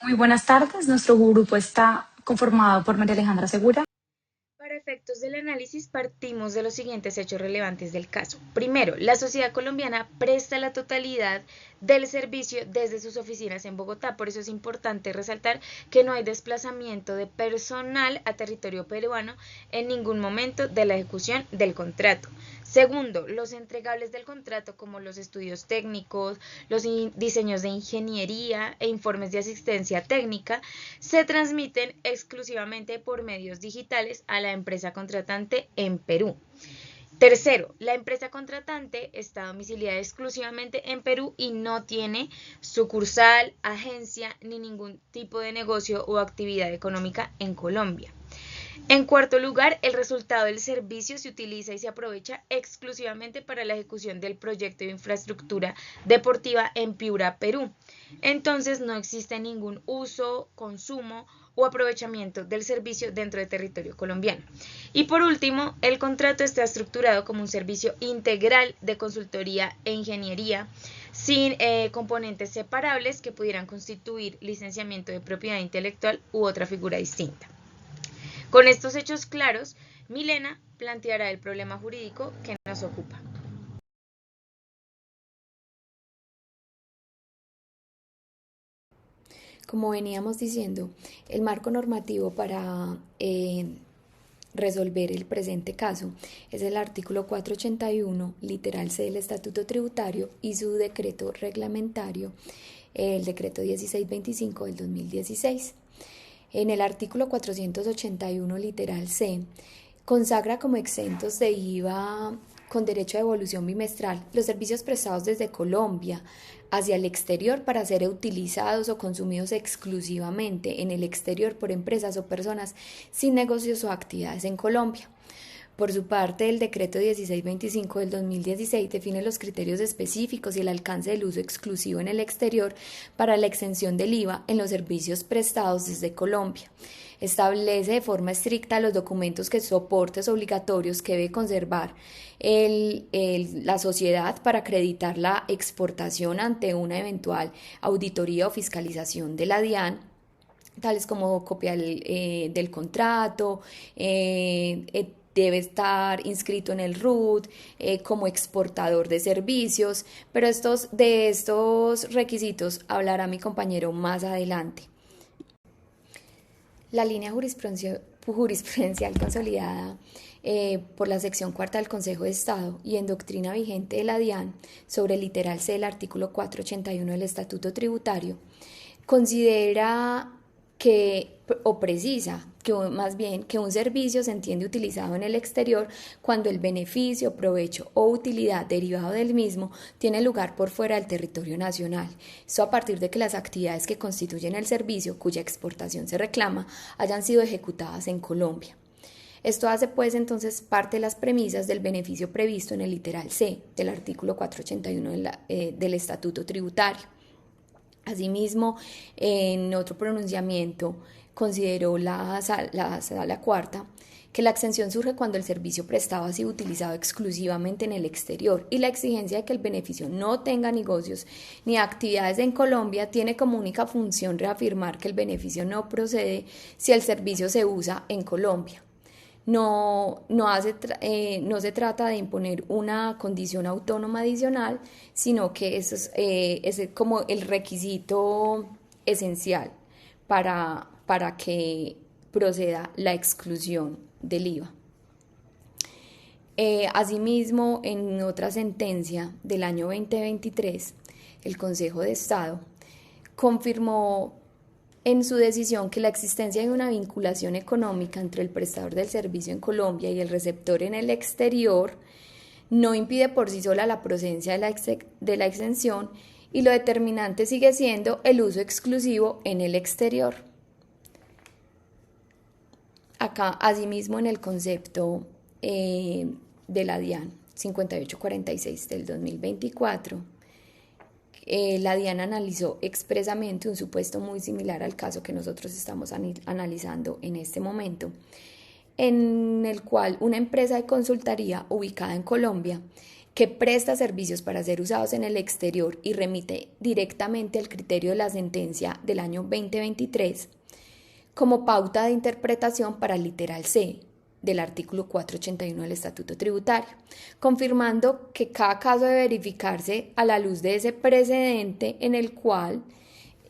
Muy buenas tardes. Nuestro grupo está conformado por María Alejandra Segura. Para efectos del análisis partimos de los siguientes hechos relevantes del caso. Primero, la sociedad colombiana presta la totalidad del servicio desde sus oficinas en Bogotá. Por eso es importante resaltar que no hay desplazamiento de personal a territorio peruano en ningún momento de la ejecución del contrato. Segundo, los entregables del contrato como los estudios técnicos, los diseños de ingeniería e informes de asistencia técnica se transmiten exclusivamente por medios digitales a la empresa contratante en Perú. Tercero, la empresa contratante está domiciliada exclusivamente en Perú y no tiene sucursal, agencia ni ningún tipo de negocio o actividad económica en Colombia. En cuarto lugar, el resultado del servicio se utiliza y se aprovecha exclusivamente para la ejecución del proyecto de infraestructura deportiva en Piura, Perú. Entonces no existe ningún uso, consumo o aprovechamiento del servicio dentro del territorio colombiano. Y por último, el contrato está estructurado como un servicio integral de consultoría e ingeniería sin componentes separables que pudieran constituir licenciamiento de propiedad intelectual u otra figura distinta. Con estos hechos claros, Milena planteará el problema jurídico que nos ocupa. Como veníamos diciendo, el marco normativo para resolver el presente caso es el artículo 481, literal C del Estatuto Tributario y su decreto reglamentario, el decreto 1625 del 2016. En el artículo 481, literal C, consagra como exentos de IVA con derecho a devolución bimestral los servicios prestados desde Colombia hacia el exterior para ser utilizados o consumidos exclusivamente en el exterior por empresas o personas sin negocios o actividades en Colombia. Por su parte, el decreto 1625 del 2016 define los criterios específicos y el alcance del uso exclusivo en el exterior para la exención del IVA en los servicios prestados desde Colombia. Establece de forma estricta los documentos que soportes obligatorios que debe conservar la sociedad para acreditar la exportación ante una eventual auditoría o fiscalización de la DIAN, tales como copia del contrato, debe estar inscrito en el RUT como exportador de servicios, pero de estos requisitos hablará mi compañero más adelante. La línea jurisprudencial consolidada por la sección cuarta del Consejo de Estado y en doctrina vigente de la DIAN sobre el literal C del artículo 481 del Estatuto Tributario considera o precisa más bien que un servicio se entiende utilizado en el exterior cuando el beneficio, provecho o utilidad derivado del mismo tiene lugar por fuera del territorio nacional. Esto a partir de que las actividades que constituyen el servicio cuya exportación se reclama hayan sido ejecutadas en Colombia. Esto hace pues entonces parte de las premisas del beneficio previsto en el literal C del artículo 481 del Estatuto Tributario. Asimismo, en otro pronunciamiento consideró la sala cuarta que la exención surge cuando el servicio prestado ha sido utilizado exclusivamente en el exterior y la exigencia de que el beneficio no tenga negocios ni actividades en Colombia tiene como única función reafirmar que el beneficio no procede si el servicio se usa en Colombia. No se trata de imponer una condición autónoma adicional, sino que eso es como el requisito esencial para que proceda la exclusión del IVA. Asimismo, en otra sentencia del año 2023, el Consejo de Estado confirmó en su decisión que la existencia de una vinculación económica entre el prestador del servicio en Colombia y el receptor en el exterior no impide por sí sola la procedencia de la exención y lo determinante sigue siendo el uso exclusivo en el exterior. Acá, asimismo, en el concepto de la DIAN 5846 del 2024, la DIAN analizó expresamente un supuesto muy similar al caso que nosotros estamos analizando en este momento, en el cual una empresa de consultoría ubicada en Colombia que presta servicios para ser usados en el exterior y remite directamente al criterio de la sentencia del año 2023 como pauta de interpretación para el literal C del artículo 481 del Estatuto Tributario, confirmando que cada caso debe verificarse a la luz de ese precedente en el cual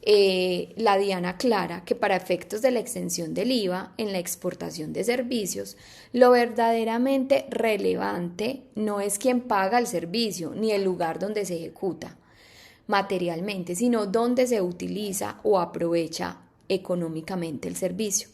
la DIAN aclara que para efectos de la exención del IVA en la exportación de servicios, lo verdaderamente relevante no es quién paga el servicio ni el lugar donde se ejecuta materialmente, sino dónde se utiliza o aprovecha económicamente el servicio.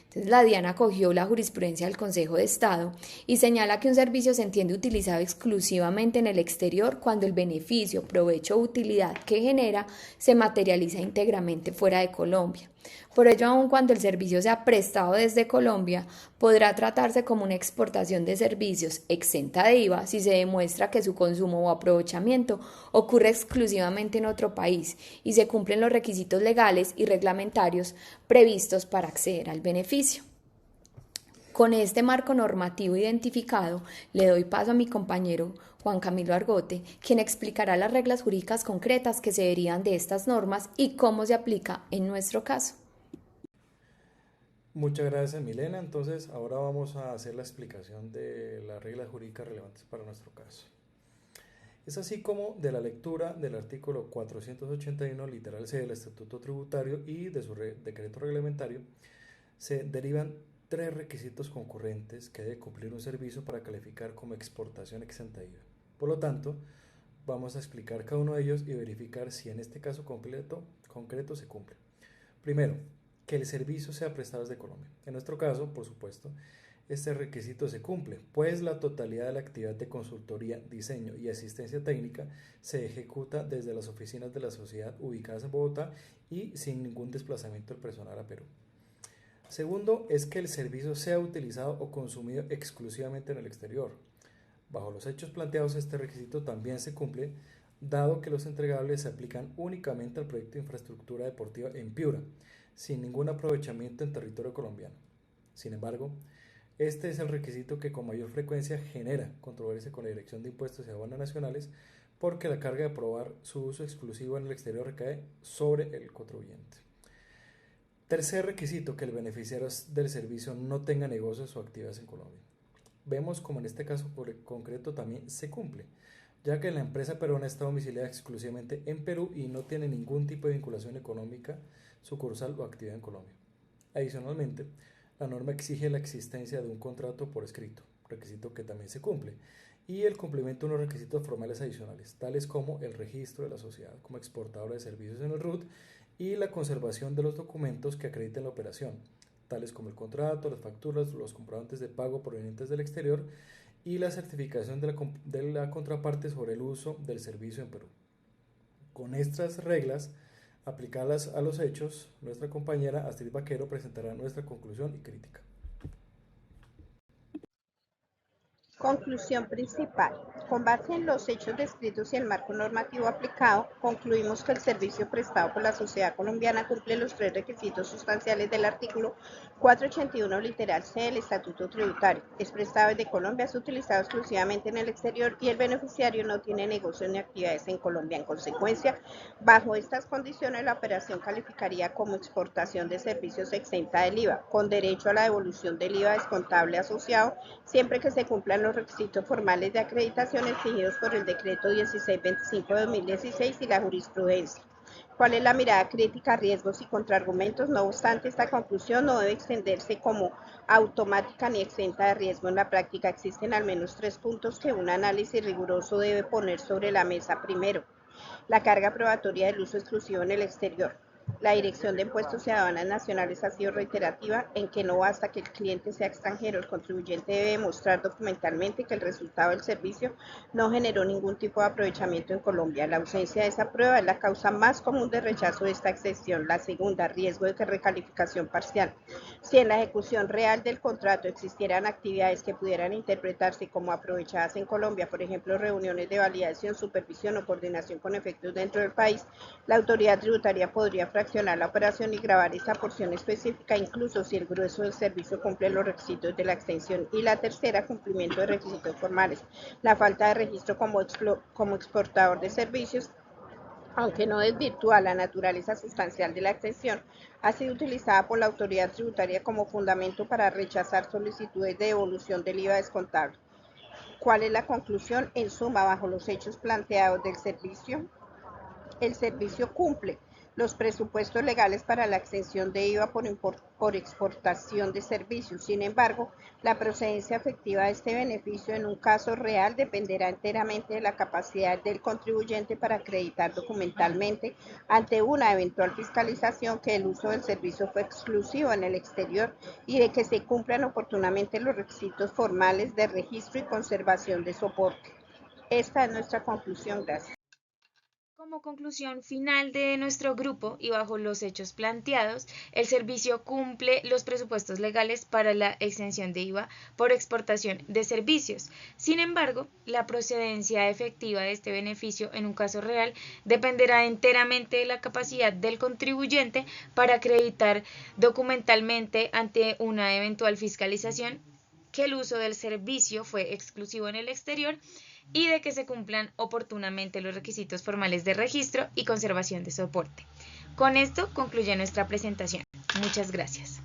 Entonces, la DIAN acogió la jurisprudencia del Consejo de Estado y señala que un servicio se entiende utilizado exclusivamente en el exterior cuando el beneficio, provecho o utilidad que genera se materializa íntegramente fuera de Colombia. Por ello, aun cuando el servicio sea prestado desde Colombia, podrá tratarse como una exportación de servicios exenta de IVA si se demuestra que su consumo o aprovechamiento ocurre exclusivamente en otro país y se cumplen los requisitos legales y reglamentarios previstos para acceder al beneficio. Con este marco normativo identificado, le doy paso a mi compañero Juan Camilo Argote, quien explicará las reglas jurídicas concretas que se derivan de estas normas y cómo se aplica en nuestro caso. Muchas gracias, Milena. Entonces, ahora vamos a hacer la explicación de las reglas jurídicas relevantes para nuestro caso. Es así como de la lectura del artículo 481 literal C del Estatuto Tributario y de su decreto reglamentario, se derivan 3 requisitos concurrentes que debe cumplir un servicio para calificar como exportación exenta de IVA. Por lo tanto, vamos a explicar cada uno de ellos y verificar si en este caso concreto se cumple. Primero, que el servicio sea prestado desde Colombia. En nuestro caso, por supuesto, este requisito se cumple, pues la totalidad de la actividad de consultoría, diseño y asistencia técnica se ejecuta desde las oficinas de la sociedad ubicadas en Bogotá y sin ningún desplazamiento del personal a Perú. Segundo, es que el servicio sea utilizado o consumido exclusivamente en el exterior. Bajo los hechos planteados, este requisito también se cumple, dado que los entregables se aplican únicamente al proyecto de infraestructura deportiva en Piura, sin ningún aprovechamiento en territorio colombiano. Sin embargo, este es el requisito que con mayor frecuencia genera controversia con la Dirección de Impuestos y Aduanas Nacionales, porque la carga de probar su uso exclusivo en el exterior recae sobre el contribuyente. Tercer requisito, que el beneficiario del servicio no tenga negocios o actividades en Colombia. Vemos como en este caso concreto también se cumple, ya que la empresa peruana está domiciliada exclusivamente en Perú y no tiene ningún tipo de vinculación económica, sucursal o actividad en Colombia. Adicionalmente, la norma exige la existencia de un contrato por escrito, requisito que también se cumple, y el cumplimiento de unos requisitos formales adicionales, tales como el registro de la sociedad como exportadora de servicios en el RUT y la conservación de los documentos que acrediten la operación, tales como el contrato, las facturas, los comprobantes de pago provenientes del exterior y la certificación de la contraparte sobre el uso del servicio en Perú. Con estas reglas aplicadas a los hechos, nuestra compañera Astrid Vaquero presentará nuestra conclusión y crítica. Conclusión principal. Con base en los hechos descritos y el marco normativo aplicado, concluimos que el servicio prestado por la sociedad colombiana cumple los 3 requisitos sustanciales del artículo 481 literal C del Estatuto Tributario. Es prestado desde Colombia, es utilizado exclusivamente en el exterior y el beneficiario no tiene negocios ni actividades en Colombia. En consecuencia, bajo estas condiciones, la operación calificaría como exportación de servicios exenta del IVA, con derecho a la devolución del IVA descontable asociado, siempre que se cumplan los requisitos formales de acreditación exigidos por el decreto 1625 de 2016 y la jurisprudencia. ¿Cuál es la mirada crítica, riesgos y contraargumentos? No obstante, esta conclusión no debe extenderse como automática ni exenta de riesgo. En la práctica existen al menos 3 puntos que un análisis riguroso debe poner sobre la mesa. Primero, la carga probatoria del uso exclusivo en el exterior. La Dirección de Impuestos y Aduanas Nacionales ha sido reiterativa en que no basta que el cliente sea extranjero, el contribuyente debe demostrar documentalmente que el resultado del servicio no generó ningún tipo de aprovechamiento en Colombia. La ausencia de esa prueba es la causa más común de rechazo de esta excepción. La segunda, riesgo de recalificación parcial. Si en la ejecución real del contrato existieran actividades que pudieran interpretarse como aprovechadas en Colombia, por ejemplo, reuniones de validación, supervisión o coordinación con efectos dentro del país, la autoridad tributaria podría fraccionar la operación y grabar esa porción específica, incluso si el grueso del servicio cumple los requisitos de la extensión. Y la tercera, cumplimiento de requisitos formales. La falta de registro como exportador de servicios, aunque no desvirtúa la naturaleza sustancial de la exención, ha sido utilizada por la autoridad tributaria como fundamento para rechazar solicitudes de devolución del IVA descontable. ¿Cuál es la conclusión? En suma, bajo los hechos planteados del servicio, el servicio cumple los presupuestos legales para la exención de IVA por exportación de servicios. Sin embargo, la procedencia efectiva de este beneficio en un caso real dependerá enteramente de la capacidad del contribuyente para acreditar documentalmente ante una eventual fiscalización que el uso del servicio fue exclusivo en el exterior y de que se cumplan oportunamente los requisitos formales de registro y conservación de soporte. Esta es nuestra conclusión. Gracias. Como conclusión final de nuestro grupo y bajo los hechos planteados, el servicio cumple los presupuestos legales para la exención de IVA por exportación de servicios. Sin embargo, la procedencia efectiva de este beneficio en un caso real dependerá enteramente de la capacidad del contribuyente para acreditar documentalmente ante una eventual fiscalización que el uso del servicio fue exclusivo en el exterior y de que se cumplan oportunamente los requisitos formales de registro y conservación de soporte. Con esto concluye nuestra presentación. Muchas gracias.